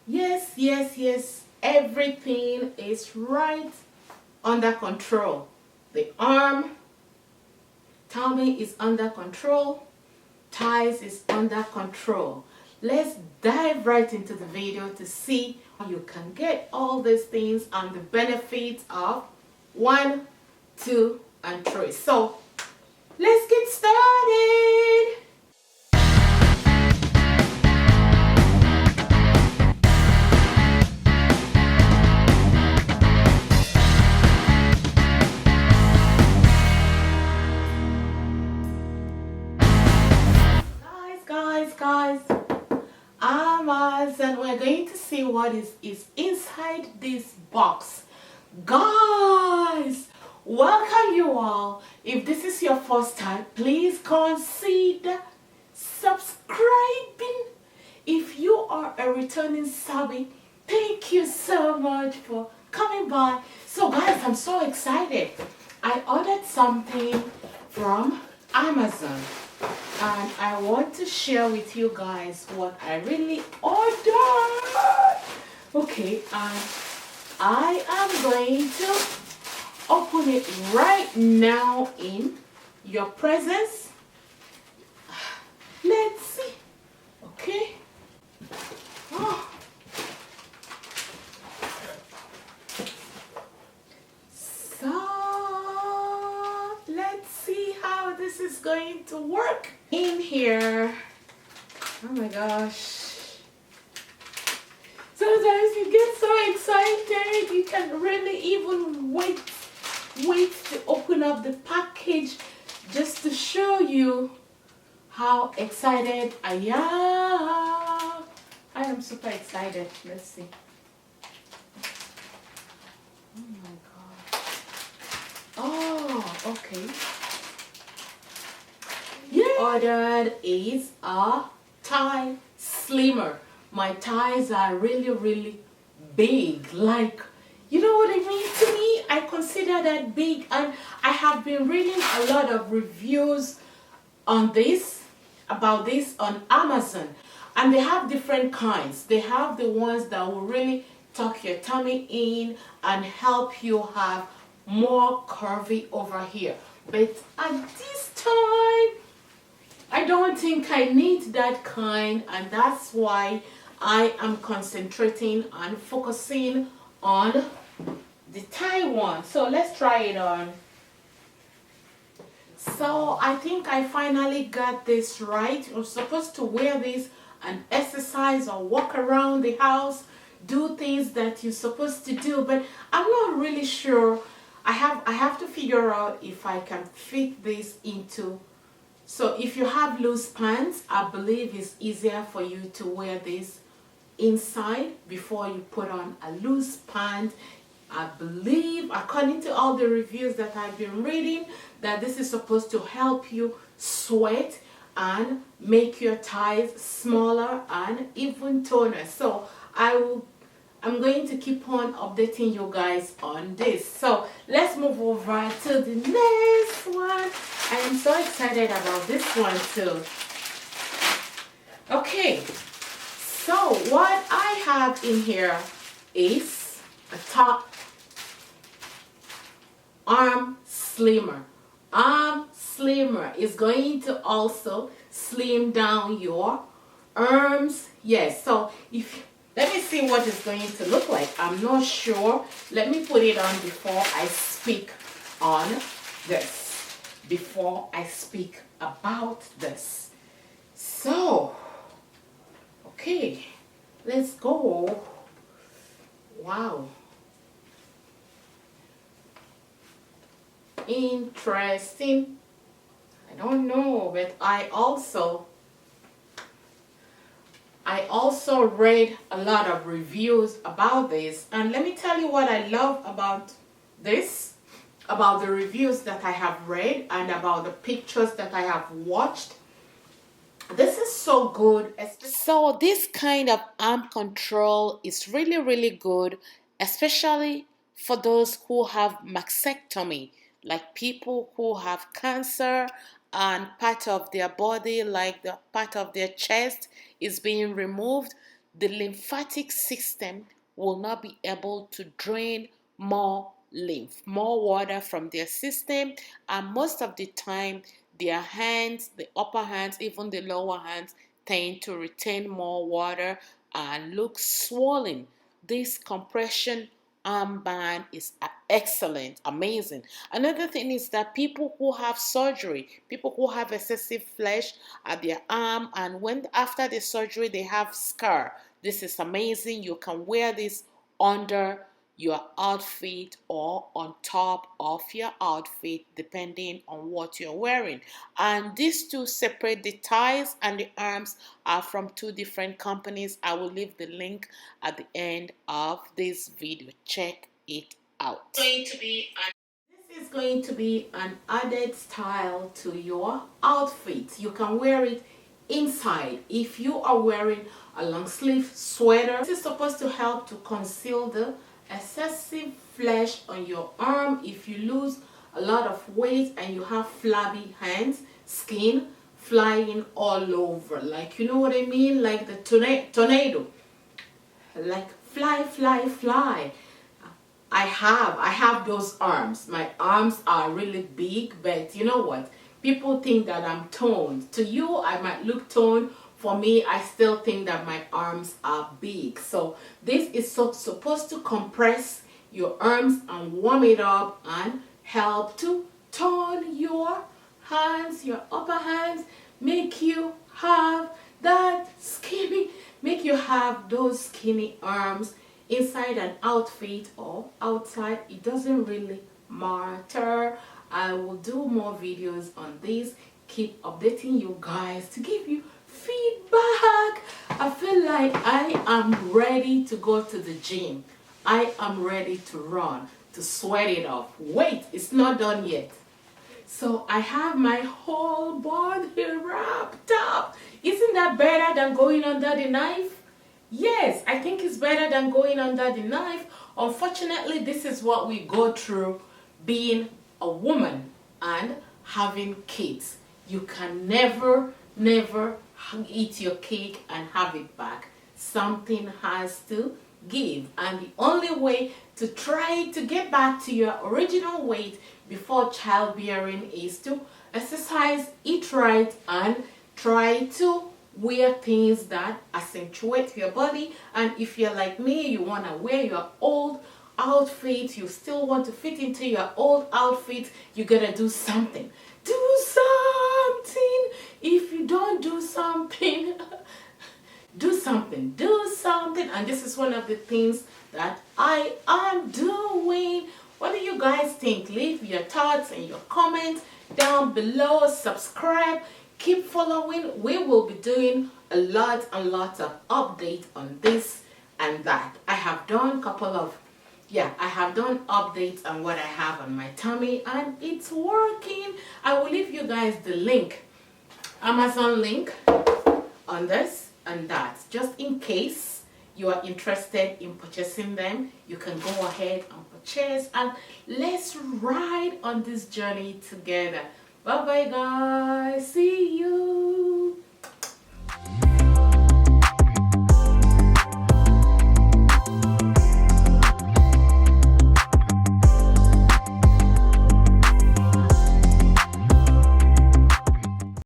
Yes, yes, yes. Everything is right under control. The arm, tummy is under control. Thighs is under control. Let's dive right into the video to see how you can get all these things and the benefits of 1, 2, and 3. So let's get started. Guys, and we're going to see what is inside this box. Guys, welcome you all. If this is your first time, please consider subscribing. If you are a returning subby, thank you so much for coming by. So guys, I'm so excited. I ordered something from Amazon, and I want to share with you guys what I really ordered. Okay, and I am going to open it right now in your presence. Let's see. Okay. Oh. So let's see how this is going to work in here. Oh my gosh. Sometimes you get so excited you can really even wait to open up the package just to show you how excited I am. I am super excited. Let's see. Oh my god. Oh, okay. Ordered is a thigh slimmer. My thighs are really big. Like, you know what it means to me? I consider that big, and I have been reading a lot of reviews on this, about this on Amazon, and they have different kinds. They have the ones that will really tuck your tummy in and help you have more curvy over here. But at this time, I don't think I need that kind, and that's why I am concentrating and focusing on the thigh one. So let's try it on. So I think I finally got this right. You're supposed to wear this and exercise or walk around the house, do things that you're supposed to do, but I'm not really sure. I have to figure out if I can fit this into. So if you have loose pants, I believe it's easier for you to wear this inside before you put on a loose pant. I believe, according to all the reviews that I've been reading, that this is supposed to help you sweat and make your thighs smaller and even toner. So I'm going to keep on updating you guys on this. So let's move over to the next one. I am so excited about this one too. Okay, so what I have in here is a top arm slimmer. Arm slimmer is going to also slim down your arms. Yes, so let me see what it's going to look like. I'm not sure. Let me put it on before I speak on this. Before I speak about this. So, okay, let's go. Wow. Interesting. I don't know, but I also read a lot of reviews about this, and let me tell you what I love about this, about the reviews that I have read and about the pictures that I have watched. This is so good. So this kind of arm control is really good, especially for those who have mastectomy, like people who have cancer and part of their body, like the part of their chest, is being removed, the lymphatic system will not be able to drain more more water from their system, and most of the time their hands, the upper hands, even the lower hands, tend to retain more water and look swollen. This compression armband is excellent, amazing. Another thing is that people who have surgery, people who have excessive flesh at their arm, and when after the surgery they have scar, this is amazing. You can wear this under your outfit or on top of your outfit depending on what you're wearing. And these two separate, the thighs and the arms, are from two different companies. I will leave the link at the end of this video. Check it out. This is going to be an added style to your outfit. You can wear it inside if you are wearing a long sleeve sweater. This is supposed to help to conceal the excessive flesh on your arm. If you lose a lot of weight and you have flabby hands, skin flying all over, like, you know what I mean, like the tornado, like fly, fly, fly. I have those arms. My arms are really big, but you know what? People think that I'm toned. To you, I might look toned. For me, I still think that my arms are big. So this is supposed to compress your arms and warm it up and help to tone your hands, your upper hands, make you have that skinny, make you have those skinny arms inside an outfit or outside. It doesn't really matter. I will do more videos on this, keep updating you guys to give you feedback. I feel like I am ready to go to the gym. I am ready to run, to sweat it off. Wait, it's not done yet. So I have my whole body wrapped up. Isn't that better than going under the knife? Yes, I think it's better than going under the knife. Unfortunately, this is what we go through being a woman and having kids. You can never eat your cake and have it back. Something has to give, and the only way to try to get back to your original weight before childbearing is to exercise, eat right, and try to wear things that accentuate your body. And if you're like me, you want to wear your old outfit, you still want to fit into your old outfit, you gotta do something. Do something. If you don't do something, do something. Do something. And this is one of the things that I am doing. What do you guys think? Leave your thoughts and your comments down below. Subscribe. Keep following. We will be doing a lot of updates on this and that. I have done updates on what I have on my tummy, and it's working. I will leave you guys the link, Amazon link, on this and that, just in case you are interested in purchasing them. You can go ahead and purchase, and let's ride on this journey together. Bye bye guys, see you.